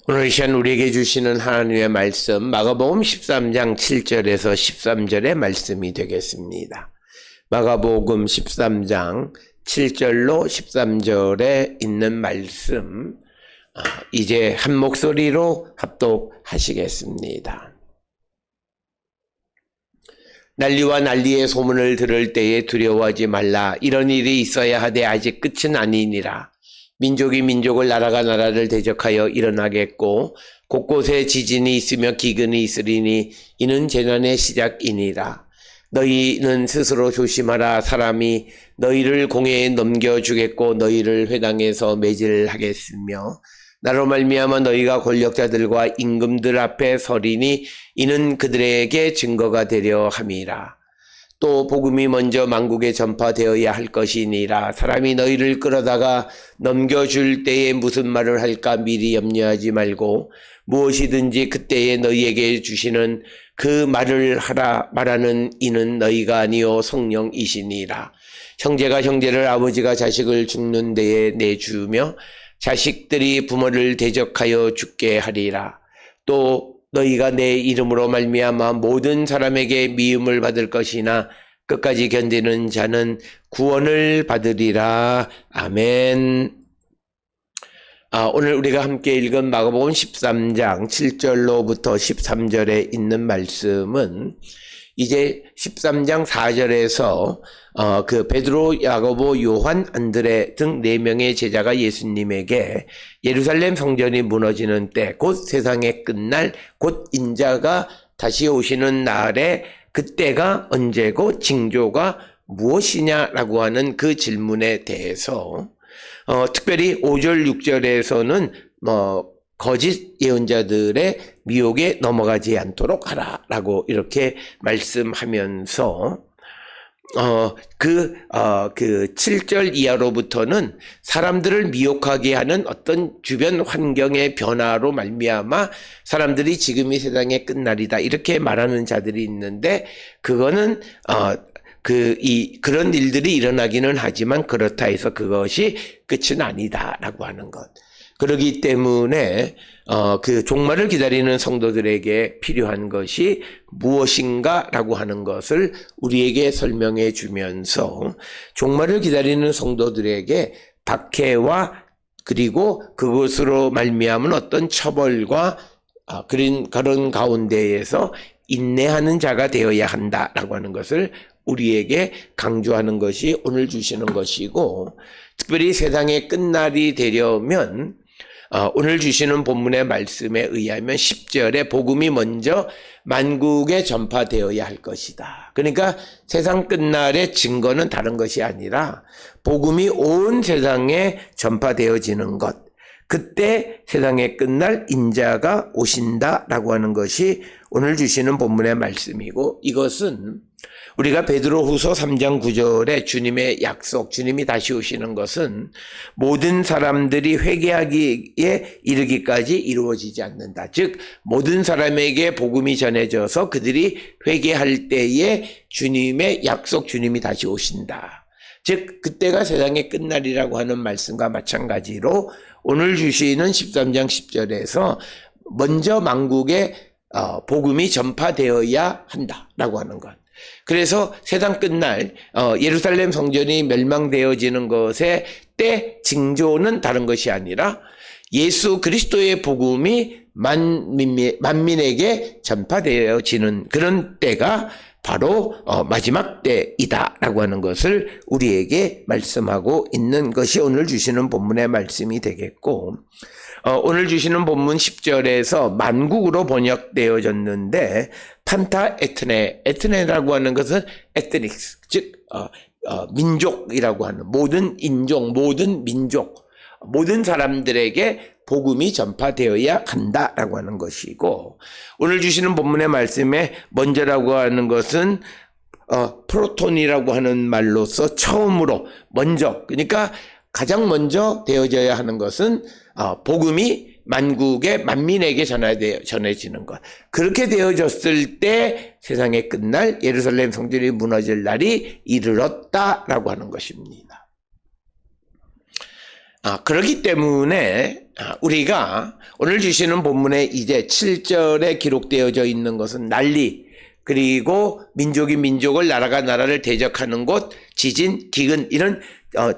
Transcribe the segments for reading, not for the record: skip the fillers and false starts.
오늘 이 시간 우리에게 주시는 하나님의 말씀 마가복음 13장 7절에서 13절의 말씀이 되겠습니다. 마가복음 13장 7절로 13절에 있는 말씀 이제 한 목소리로 합독하시겠습니다. 난리와 난리의 소문을 들을 때에 두려워하지 말라. 이런 일이 있어야 하되 아직 끝은 아니니라. 민족이 민족을 나라가 나라를 대적하여 일어나겠고 곳곳에 지진이 있으며 기근이 있으리니 이는 재난의 시작이니라. 너희는 스스로 조심하라. 사람이 너희를 공회에 넘겨주겠고 너희를 회당에서 매질하겠으며 나로 말미암아 너희가 권력자들과 임금들 앞에 서리니 이는 그들에게 증거가 되려 함이라. 또 복음이 먼저 만국에 전파되어야 할 것이니라. 사람이 너희를 끌어다가 넘겨줄 때에 무슨 말을 할까 미리 염려하지 말고 무엇이든지 그때에 너희에게 주시는 그 말을 하라. 말하는 이는 너희가 아니요 성령이시니라. 형제가 형제를 아버지가 자식을 죽는 데에 내주며 자식들이 부모를 대적하여 죽게 하리라. 또 너희가 내 이름으로 말미암아 모든 사람에게 미움을 받을 것이나 끝까지 견디는 자는 구원을 받으리라. 아멘. 오늘 우리가 함께 읽은 마가복음 13장 7절로부터 13절에 있는 말씀은 이제 13장 4절에서 그 베드로, 야고보, 요한, 안드레 등 4명의 제자가 예수님에게 예루살렘 성전이 무너지는 때, 곧 세상의 끝날, 곧 인자가 다시 오시는 날에 그때가 언제고 징조가 무엇이냐라고 하는 그 질문에 대해서 특별히 5절, 6절에서는 거짓 예언자들의 미혹에 넘어가지 않도록 하라라고 이렇게 말씀하면서 그 7절 이하로부터는 사람들을 미혹하게 하는 어떤 주변 환경의 변화로 말미암아 사람들이 지금이 세상의 끝날이다 이렇게 말하는 자들이 있는데 그거는 그런 일들이 일어나기는 하지만 그렇다 해서 그것이 끝은 아니다라고 하는 것. 그렇기 때문에 그 종말을 기다리는 성도들에게 필요한 것이 무엇인가라고 하는 것을 우리에게 설명해 주면서 종말을 기다리는 성도들에게 박해와 그리고 그것으로 말미암은 어떤 처벌과 그런 가운데에서 인내하는 자가 되어야 한다라고 하는 것을 우리에게 강조하는 것이 오늘 주시는 것이고 특별히 세상의 끝날이 되려면 오늘 주시는 본문의 말씀에 의하면 10절에 복음이 먼저 만국에 전파되어야 할 것이다. 그러니까 세상 끝날의 증거는 다른 것이 아니라 복음이 온 세상에 전파되어지는 것. 그때 세상의 끝날 인자가 오신다라고 하는 것이 오늘 주시는 본문의 말씀이고 이것은 우리가 베드로후서 3장 9절에 주님의 약속, 주님이 다시 오시는 것은 모든 사람들이 회개하기에 이르기까지 이루어지지 않는다. 즉 모든 사람에게 복음이 전해져서 그들이 회개할 때에 주님의 약속, 주님이 다시 오신다. 즉 그때가 세상의 끝날이라고 하는 말씀과 마찬가지로 오늘 주시는 13장 10절에서 먼저 만국에 복음이 전파되어야 한다라고 하는 것. 그래서 세상 끝날 예루살렘 성전이 멸망되어지는 것의 때 징조는 다른 것이 아니라 예수 그리스도의 복음이 만민에게 전파되어지는 그런 때가 바로 마지막 때이다라고 하는 것을 우리에게 말씀하고 있는 것이 오늘 주시는 본문의 말씀이 되겠고 오늘 주시는 본문 10절에서 만국으로 번역되어졌는데 판타 에트네라고 하는 것은 에트닉스 즉 민족이라고 하는 모든 인종, 모든 민족, 모든 사람들에게 복음이 전파되어야 한다라고 하는 것이고 오늘 주시는 본문의 말씀에 먼저라고 하는 것은 프로톤이라고 하는 말로서 처음으로 먼저 그러니까 가장 먼저 되어져야 하는 것은 복음이 만민에게 전해지는 것. 그렇게 되어졌을 때 세상의 끝날 예루살렘 성전이 무너질 날이 이르렀다라고 하는 것입니다. 그렇기 때문에 우리가 오늘 주시는 본문에 이제 7절에 기록되어져 있는 것은 난리, 그리고 민족이 민족을, 나라가 나라를 대적하는 곳, 지진, 기근, 이런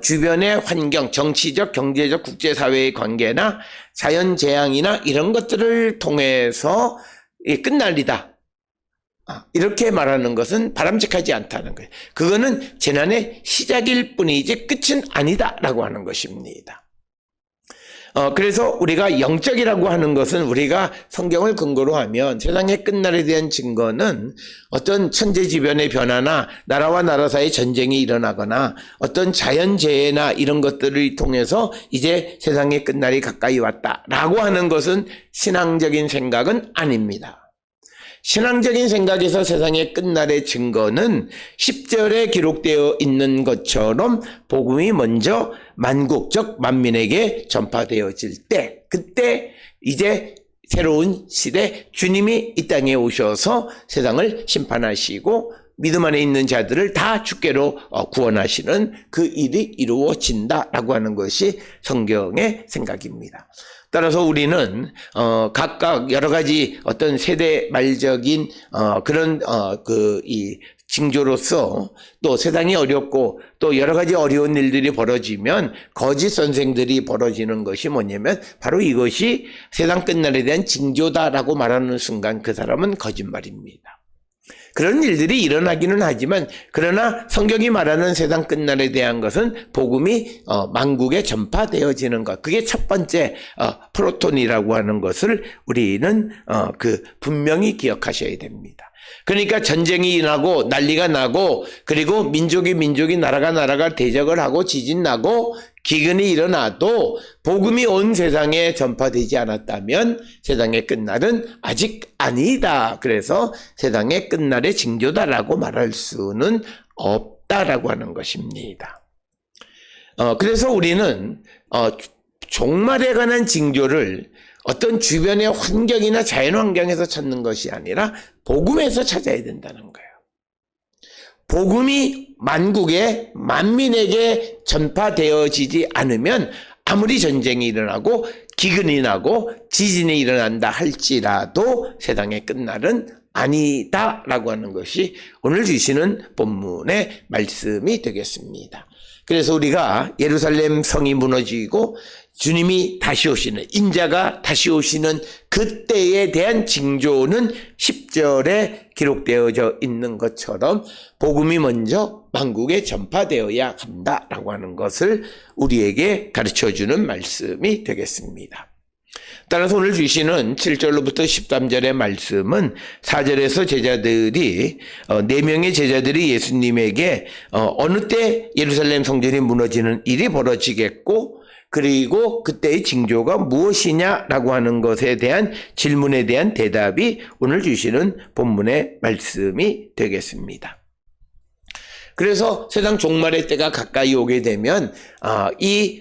주변의 환경, 정치적, 경제적, 국제사회의 관계나 자연재앙이나 이런 것들을 통해서 끝날리다, 이렇게 말하는 것은 바람직하지 않다는 거예요. 그거는 재난의 시작일 뿐이지 끝은 아니다라고 하는 것입니다. 그래서 우리가 영적이라고 하는 것은 우리가 성경을 근거로 하면 세상의 끝날에 대한 증거는 어떤 천재지변의 변화나 나라와 나라 사이의 전쟁이 일어나거나 어떤 자연재해나 이런 것들을 통해서 이제 세상의 끝날이 가까이 왔다라고 하는 것은 신앙적인 생각은 아닙니다. 신앙적인 생각에서 세상의 끝날의 증거는 10절에 기록되어 있는 것처럼 복음이 먼저 만국적 만민에게 전파되어질 때, 그때 이제 새로운 시대, 주님이 이 땅에 오셔서 세상을 심판하시고 믿음 안에 있는 자들을 다 주께로 구원하시는 그 일이 이루어진다라고 하는 것이 성경의 생각입니다. 따라서 우리는 각각 여러 가지 어떤 세대 말적인 그런 이 징조로서 또 세상이 어렵고 또 여러 가지 어려운 일들이 벌어지면 거짓 선생들이 벌어지는 것이 뭐냐면 바로 이것이 세상 끝날에 대한 징조다라고 말하는 순간 그 사람은 거짓말입니다. 그런 일들이 일어나기는 하지만 그러나 성경이 말하는 세상 끝날에 대한 것은 복음이 만국에 전파되어지는 것, 그게 첫 번째 프로톤이라고 하는 것을 우리는 분명히 기억하셔야 됩니다. 그러니까 전쟁이 일어나고 난리가 나고 그리고 민족이 나라가 대적을 하고 지진 나고 기근이 일어나도 복음이 온 세상에 전파되지 않았다면 세상의 끝날은 아직 아니다. 그래서 세상의 끝날의 징조다라고 말할 수는 없다라고 하는 것입니다. 그래서 우리는 종말에 관한 징조를 어떤 주변의 환경이나 자연 환경에서 찾는 것이 아니라 복음에서 찾아야 된다는 거예요. 복음이 만국에 만민에게 전파되어지지 않으면 아무리 전쟁이 일어나고 기근이 나고 지진이 일어난다 할지라도 세상의 끝날은 아니다라고 하는 것이 오늘 주시는 본문의 말씀이 되겠습니다. 그래서 우리가 예루살렘 성이 무너지고 주님이 다시 오시는, 인자가 다시 오시는 그때에 대한 징조는 10절에 기록되어져 있는 것처럼 복음이 먼저 만국에 전파되어야 한다라고 하는 것을 우리에게 가르쳐주는 말씀이 되겠습니다. 따라서 오늘 주시는 7절로부터 13절의 말씀은 4절에서 제자들이 4명의 제자들이 예수님에게 어느 때 예루살렘 성전이 무너지는 일이 벌어지겠고 그리고 그때의 징조가 무엇이냐라고 하는 것에 대한 질문에 대한 대답이 오늘 주시는 본문의 말씀이 되겠습니다. 그래서 세상 종말의 때가 가까이 오게 되면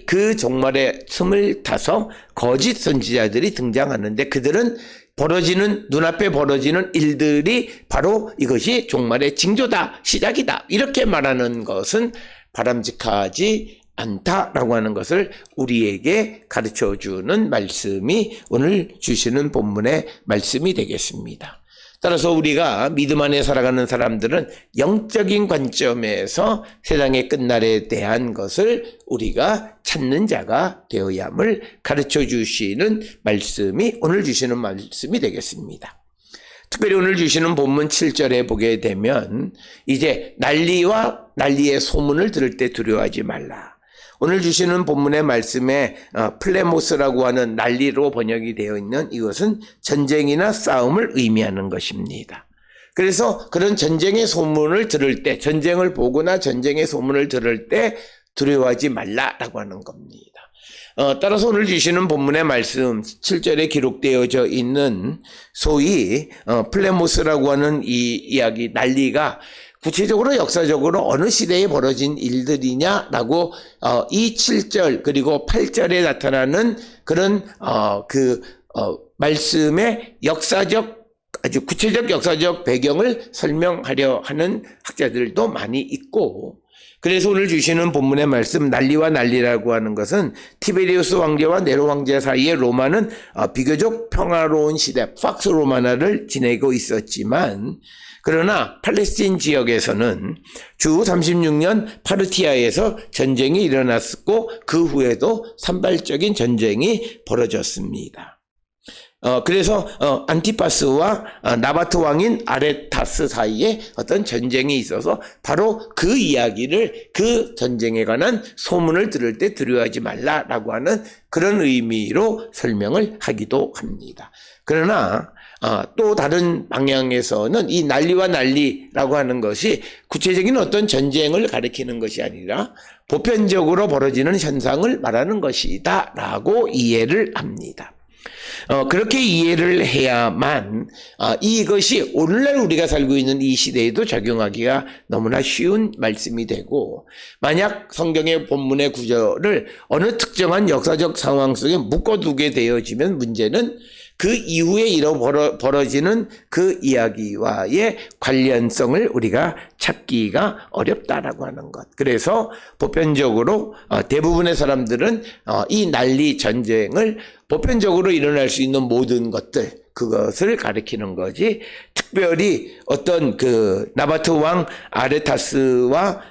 그 종말의 틈을 타서 거짓 선지자들이 등장하는데 그들은 눈앞에 벌어지는 일들이 바로 이것이 종말의 징조다, 시작이다, 이렇게 말하는 것은 바람직하지 않다라고 하는 것을 우리에게 가르쳐주는 말씀이 오늘 주시는 본문의 말씀이 되겠습니다. 따라서 우리가 믿음 안에 살아가는 사람들은 영적인 관점에서 세상의 끝날에 대한 것을 우리가 찾는 자가 되어야 함을 가르쳐 주시는 말씀이 오늘 주시는 말씀이 되겠습니다. 특별히 오늘 주시는 본문 7절에 보게 되면 이제 난리의 소문을 들을 때 두려워하지 말라. 오늘 주시는 본문의 말씀에 플레모스라고 하는 난리로 번역이 되어 있는 이것은 전쟁이나 싸움을 의미하는 것입니다. 그래서 그런 전쟁의 소문을 들을 때, 전쟁을 보거나 전쟁의 소문을 들을 때 두려워하지 말라라고 하는 겁니다. 따라서 오늘 주시는 본문의 말씀 7절에 기록되어져 있는 소위 플레모스라고 하는 이 이야기, 난리가 구체적으로 역사적으로 어느 시대에 벌어진 일들이냐라고 이 7절 그리고 8절에 나타나는 그런 말씀의 아주 구체적 역사적 배경을 설명하려 하는 학자들도 많이 있고, 그래서 오늘 주시는 본문의 말씀 난리와 난리라고 하는 것은 티베리우스 황제와 네로 황제 사이에 로마는 비교적 평화로운 시대 팍스 로마나를 지내고 있었지만 그러나 팔레스틴 지역에서는 주 36년 파르티아에서 전쟁이 일어났고 그 후에도 산발적인 전쟁이 벌어졌습니다. 그래서 안티파스와 나바트 왕인 아레타스 사이에 어떤 전쟁이 있어서 바로 그 이야기를 그 전쟁에 관한 소문을 들을 때 두려워하지 말라라고 하는 그런 의미로 설명을 하기도 합니다. 그러나 또 다른 방향에서는 이 난리와 난리라고 하는 것이 구체적인 어떤 전쟁을 가리키는 것이 아니라 보편적으로 벌어지는 현상을 말하는 것이다 라고 이해를 합니다. 그렇게 이해를 해야만 이것이 오늘날 우리가 살고 있는 이 시대에도 적용하기가 너무나 쉬운 말씀이 되고, 만약 성경의 본문의 구절을 어느 특정한 역사적 상황 속에 묶어두게 되어지면 문제는 그 이후에 벌어지는 그 이야기와의 관련성을 우리가 찾기가 어렵다라고 하는 것. 그래서 보편적으로 대부분의 사람들은 이 난리 전쟁을 보편적으로 일어날 수 있는 모든 것들, 그것을 가리키는 거지, 특별히 어떤 그 나바트 왕 아레타스와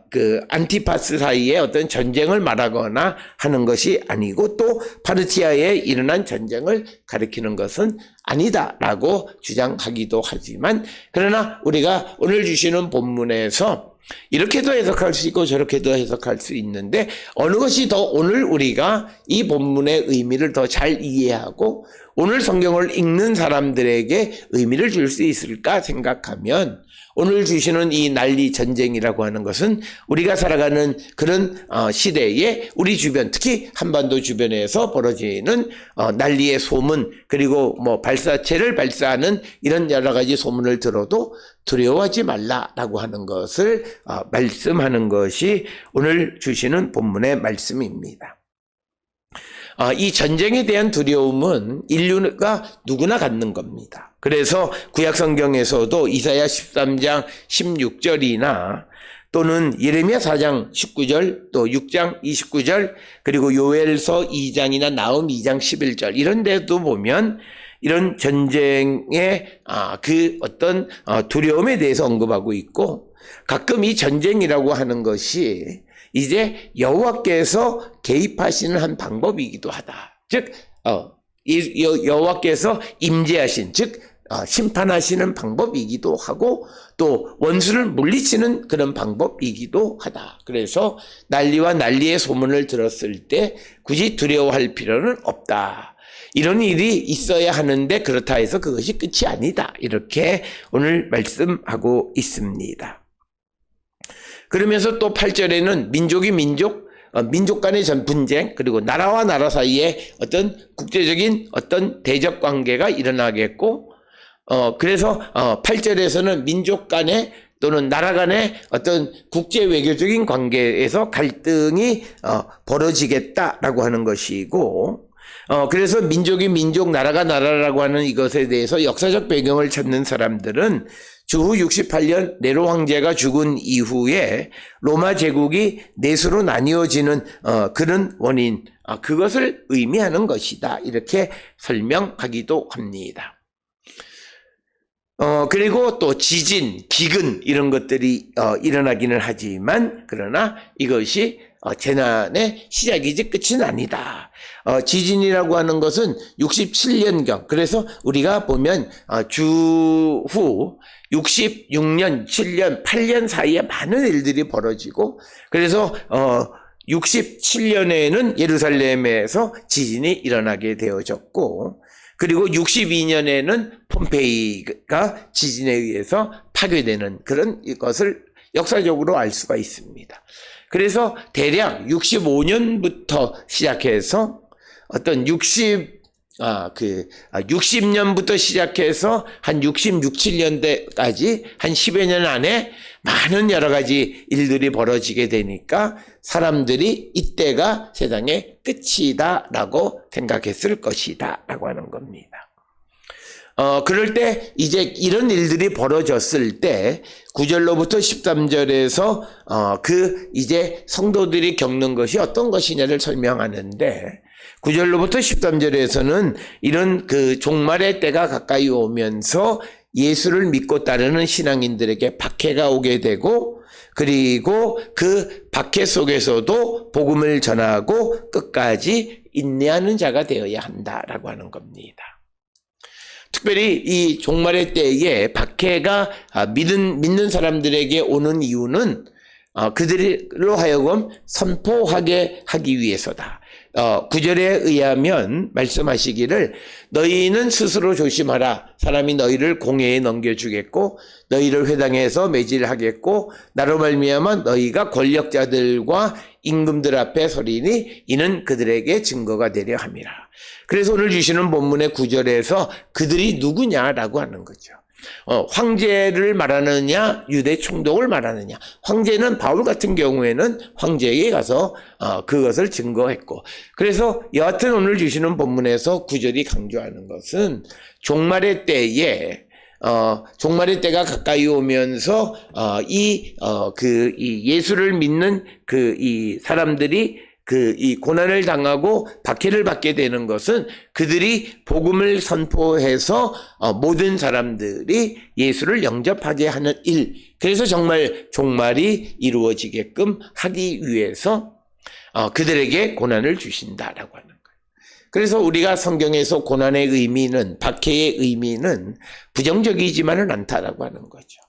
그 안티파스 사이에 어떤 전쟁을 말하거나 하는 것이 아니고, 또 파르티아에 일어난 전쟁을 가리키는 것은 아니다라고 주장하기도 하지만, 그러나 우리가 오늘 주시는 본문에서 이렇게도 해석할 수 있고 저렇게도 해석할 수 있는데, 어느 것이 더 오늘 우리가 이 본문의 의미를 더 잘 이해하고 오늘 성경을 읽는 사람들에게 의미를 줄 수 있을까 생각하면, 오늘 주시는 이 난리 전쟁이라고 하는 것은 우리가 살아가는 그런 시대에 우리 주변, 특히 한반도 주변에서 벌어지는 난리의 소문, 그리고 뭐 발사체를 발사하는 이런 여러 가지 소문을 들어도 두려워하지 말라라고 하는 것을 말씀하는 것이 오늘 주시는 본문의 말씀입니다. 이 전쟁에 대한 두려움은 인류가 누구나 갖는 겁니다. 그래서 구약 성경에서도 이사야 13장 16절이나 또는 예레미야 4장 19절, 또 6장 29절, 그리고 요엘서 2장이나 나훔 2장 11절 이런 데도 보면 이런 전쟁의 그 어떤 두려움에 대해서 언급하고 있고, 가끔 이 전쟁이라고 하는 것이 이제 여호와께서 개입하시는 한 방법이기도 하다. 즉 여호와께서 임재하신, 즉 심판하시는 방법이기도 하고, 또 원수를 물리치는 그런 방법이기도 하다. 그래서 난리와 난리의 소문을 들었을 때 굳이 두려워할 필요는 없다. 이런 일이 있어야 하는데 그렇다 해서 그것이 끝이 아니다. 이렇게 오늘 말씀하고 있습니다. 그러면서 또 8절에는 민족이 민족 간의 전 분쟁, 그리고 나라와 나라 사이에 어떤 국제적인 어떤 대적 관계가 일어나겠고, 그래서 8절에서는 민족 간의 또는 나라 간의 어떤 국제 외교적인 관계에서 갈등이 벌어지겠다라고 하는 것이고, 그래서 민족이 민족, 나라가 나라라고 하는 이것에 대해서 역사적 배경을 찾는 사람들은 주후 68년 네로 황제가 죽은 이후에 로마 제국이 넷으로 나뉘어지는 그런 원인, 그것을 의미하는 것이다. 이렇게 설명하기도 합니다. 그리고 또 지진, 기근 이런 것들이 일어나기는 하지만, 그러나 이것이 재난의 시작이지 끝은 아니다. 지진이라고 하는 것은 67년경, 그래서 우리가 보면 주후 66년, 7년, 8년 사이에 많은 일들이 벌어지고, 그래서 67년에는 예루살렘에서 지진이 일어나게 되어졌고, 그리고 62년에는 폼페이가 지진에 의해서 파괴되는 그런 것을 역사적으로 알 수가 있습니다. 그래서 대략 65년부터 시작해서 어떤 60년부터 시작해서 한 66, 7년대까지 한 10여 년 안에 많은 여러 가지 일들이 벌어지게 되니까 사람들이 이때가 세상의 끝이다라고 생각했을 것이다라고 하는 겁니다. 그럴 때 이제 이런 일들이 벌어졌을 때 9절로부터 13절에서 이제 성도들이 겪는 것이 어떤 것이냐를 설명하는데 9절로부터 13절에서는 이런 그 종말의 때가 가까이 오면서 예수를 믿고 따르는 신앙인들에게 박해가 오게 되고 그리고 그 박해 속에서도 복음을 전하고 끝까지 인내하는 자가 되어야 한다라고 하는 겁니다. 특별히 이 종말의 때에 박해가 믿는 사람들에게 오는 이유는 그들로 하여금 선포하게 하기 위해서다. 9절에 의하면 말씀하시기를 너희는 스스로 조심하라. 사람이 너희를 공회에 넘겨주겠고 너희를 회당에서 매질하겠고 나로 말미암아 너희가 권력자들과 임금들 앞에 서리니 이는 그들에게 증거가 되려 함이라. 그래서 오늘 주시는 본문의 9절에서 그들이 누구냐라고 하는 거죠. 황제를 말하느냐 유대 총독을 말하느냐. 황제는 바울 같은 경우에는 황제에게 가서 그것을 증거했고 그래서 여하튼 오늘 주시는 본문에서 9절이 강조하는 것은 종말의 때에 종말의 때가 가까이 오면서 이 예수를 믿는 이 사람들이 이 고난을 당하고 박해를 받게 되는 것은 그들이 복음을 선포해서 모든 사람들이 예수를 영접하게 하는 일. 그래서 정말 종말이 이루어지게끔 하기 위해서 그들에게 고난을 주신다라고 하는 거예요. 그래서 우리가 성경에서 고난의 의미는 박해의 의미는 부정적이지만은 않다라고 하는 거죠.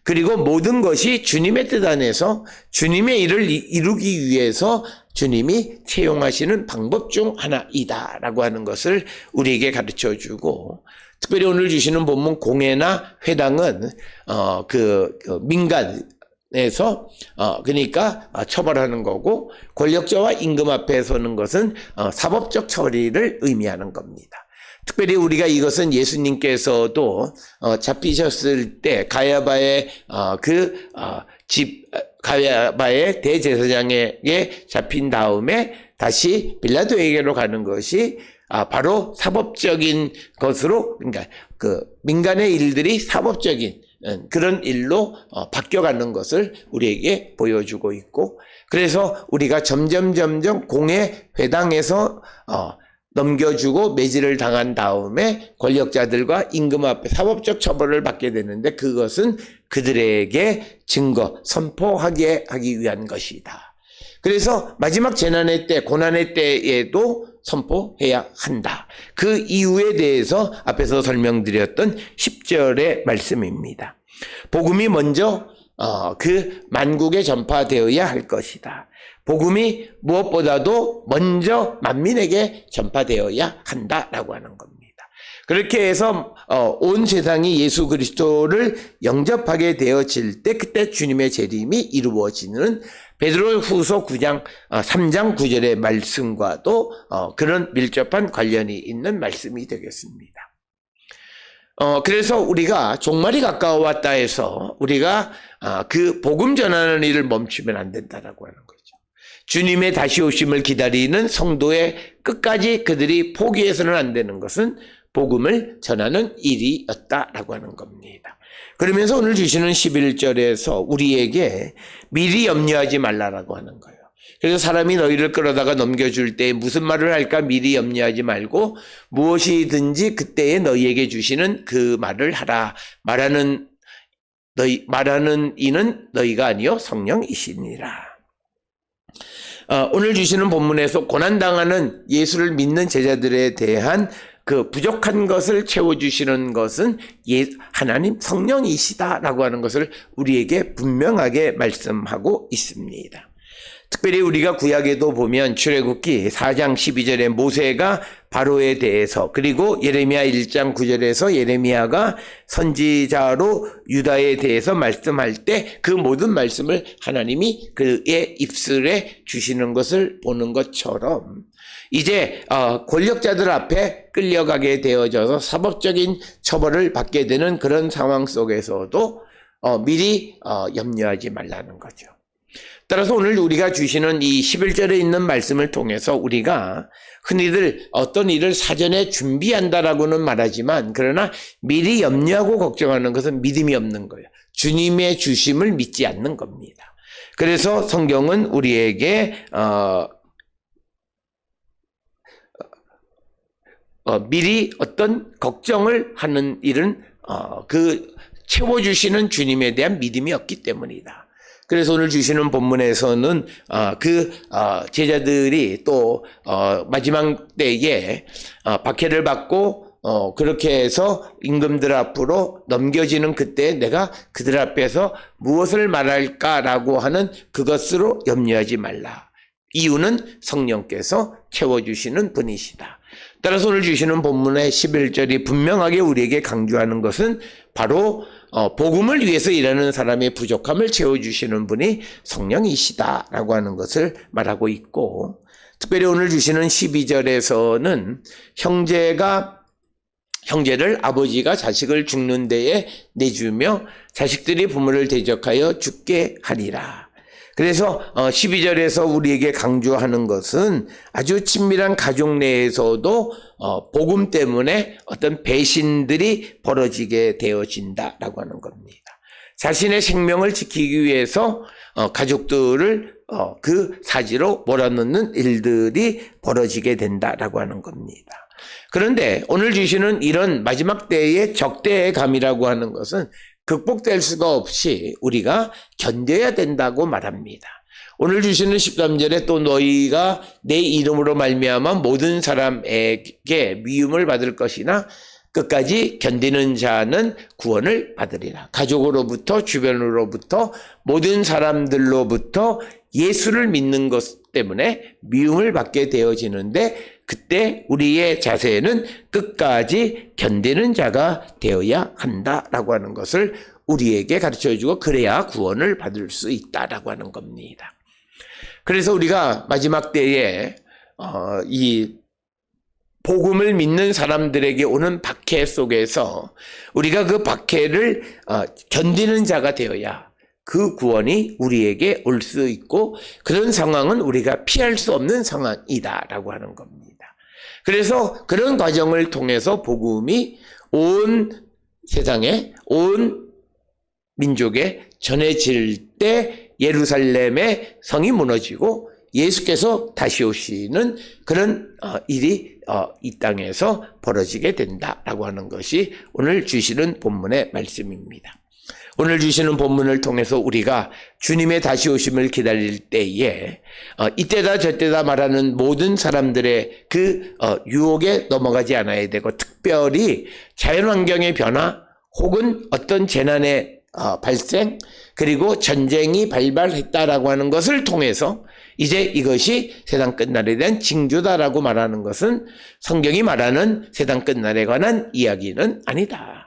그리고 모든 것이 주님의 뜻 안에서 주님의 일을 이루기 위해서 주님이 채용하시는 방법 중 하나이다라고 하는 것을 우리에게 가르쳐주고 특별히 오늘 주시는 본문 공회나 회당은 민간에서 그러니까 처벌하는 거고 권력자와 임금 앞에 서는 것은 사법적 처리를 의미하는 겁니다. 특별히 우리가 이것은 예수님께서도 잡히셨을 때 가야바의 가야바의 대제사장에게 잡힌 다음에 다시 빌라도에게로 가는 것이 바로 사법적인 것으로 그러니까 민간의 일들이 사법적인 그런 일로 바뀌어가는 것을 우리에게 보여주고 있고 그래서 우리가 점점 공회 회당에서 넘겨주고 매질을 당한 다음에 권력자들과 임금 앞에 사법적 처벌을 받게 되는데 그것은 그들에게 증거, 선포하게 하기 위한 것이다. 그래서 마지막 재난의 때, 고난의 때에도 선포해야 한다. 그 이유에 대해서 앞에서 설명드렸던 10절의 말씀입니다. 복음이 먼저 만국에 전파되어야 할 것이다. 복음이 무엇보다도 먼저 만민에게 전파되어야 한다라고 하는 겁니다. 그렇게 해서 온 세상이 예수 그리스도를 영접하게 되어질 때 그때 주님의 재림이 이루어지는 베드로 후서 3장 9절의 말씀과도 그런 밀접한 관련이 있는 말씀이 되겠습니다. 그래서 우리가 종말이 가까워왔다 해서 우리가 그 복음 전하는 일을 멈추면 안 된다라고 하는 거죠. 주님의 다시 오심을 기다리는 성도의 끝까지 그들이 포기해서는 안 되는 것은 복음을 전하는 일이었다라고 하는 겁니다. 그러면서 오늘 주시는 11절에서 우리에게 미리 염려하지 말라라고 하는 거예요. 그래서 사람이 너희를 끌어다가 넘겨줄 때 무슨 말을 할까 미리 염려하지 말고 무엇이든지 그때에 너희에게 주시는 그 말을 하라. 말하는 이는 너희가 아니요 성령이시니라. 오늘 주시는 본문에서 고난당하는 예수를 믿는 제자들에 대한 그 부족한 것을 채워주시는 것은 하나님 성령이시다라고 하는 것을 우리에게 분명하게 말씀하고 있습니다. 특별히 우리가 구약에도 보면 출애굽기 4장 12절에 모세가 바로에 대해서 그리고 예레미야 1장 9절에서 예레미야가 선지자로 유다에 대해서 말씀할 때 그 모든 말씀을 하나님이 그의 입술에 주시는 것을 보는 것처럼 이제 권력자들 앞에 끌려가게 되어져서 사법적인 처벌을 받게 되는 그런 상황 속에서도 미리 염려하지 말라는 거죠. 따라서 오늘 우리가 주시는 이 11절에 있는 말씀을 통해서 우리가 흔히들 어떤 일을 사전에 준비한다라고는 말하지만 그러나 미리 염려하고 걱정하는 것은 믿음이 없는 거예요. 주님의 주심을 믿지 않는 겁니다. 그래서 성경은 우리에게 미리 어떤 걱정을 하는 일은 그 채워주시는 주님에 대한 믿음이 없기 때문이다. 그래서 오늘 주시는 본문에서는 제자들이 또 마지막 때에 박해를 받고 그렇게 해서 임금들 앞으로 넘겨지는 그때 내가 그들 앞에서 무엇을 말할까라고 하는 그것으로 염려하지 말라. 이유는 성령께서 채워주시는 분이시다. 따라서 오늘 주시는 본문의 11절이 분명하게 우리에게 강조하는 것은 바로 복음을 위해서 일하는 사람의 부족함을 채워주시는 분이 성령이시다라고 하는 것을 말하고 있고, 특별히 오늘 주시는 12절에서는 형제를 아버지가 자식을 죽는 데에 내주며 자식들이 부모를 대적하여 죽게 하리라. 그래서 12절에서 우리에게 강조하는 것은 아주 친밀한 가족 내에서도 복음 때문에 어떤 배신들이 벌어지게 되어진다라고 하는 겁니다. 자신의 생명을 지키기 위해서 가족들을 그 사지로 몰아넣는 일들이 벌어지게 된다라고 하는 겁니다. 그런데 오늘 주시는 이런 마지막 때의 적대의 감이라고 하는 것은 극복될 수가 없이 우리가 견뎌야 된다고 말합니다. 오늘 주시는 13절에 또 너희가 내 이름으로 말미암아 모든 사람에게 미움을 받을 것이나 끝까지 견디는 자는 구원을 받으리라. 가족으로부터 주변으로부터 모든 사람들로부터 예수를 믿는 것 때문에 미움을 받게 되어지는데 그때 우리의 자세는 끝까지 견디는 자가 되어야 한다라고 하는 것을 우리에게 가르쳐주고 그래야 구원을 받을 수 있다라고 하는 겁니다. 그래서 우리가 마지막 때에 이 복음을 믿는 사람들에게 오는 박해 속에서 우리가 그 박해를 견디는 자가 되어야 그 구원이 우리에게 올 수 있고 그런 상황은 우리가 피할 수 없는 상황이다라고 하는 겁니다. 그래서 그런 과정을 통해서 복음이 온 세상에 온 민족에 전해질 때 예루살렘의 성이 무너지고 예수께서 다시 오시는 그런 일이 이 땅에서 벌어지게 된다라고 하는 것이 오늘 주시는 본문의 말씀입니다. 오늘 주시는 본문을 통해서 우리가 주님의 다시 오심을 기다릴 때에 이때다 저때다 말하는 모든 사람들의 그 유혹에 넘어가지 않아야 되고 특별히 자연환경의 변화 혹은 어떤 재난의 발생 그리고 전쟁이 발발했다라고 하는 것을 통해서 이제 이것이 세상 끝날에 대한 징조다라고 말하는 것은 성경이 말하는 세상 끝날에 관한 이야기는 아니다.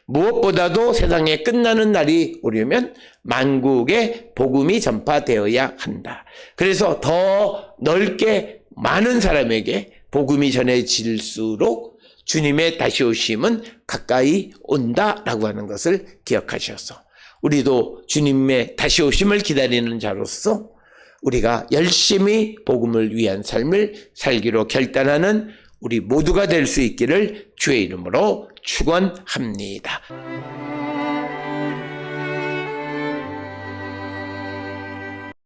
무엇보다도 세상에 끝나는 날이 오려면 만국에 복음이 전파되어야 한다. 그래서 더 넓게 많은 사람에게 복음이 전해질수록 주님의 다시 오심은 가까이 온다라고 하는 것을 기억하셔서 우리도 주님의 다시 오심을 기다리는 자로서 우리가 열심히 복음을 위한 삶을 살기로 결단하는 우리 모두가 될 수 있기를 주의 이름으로 축원합니다.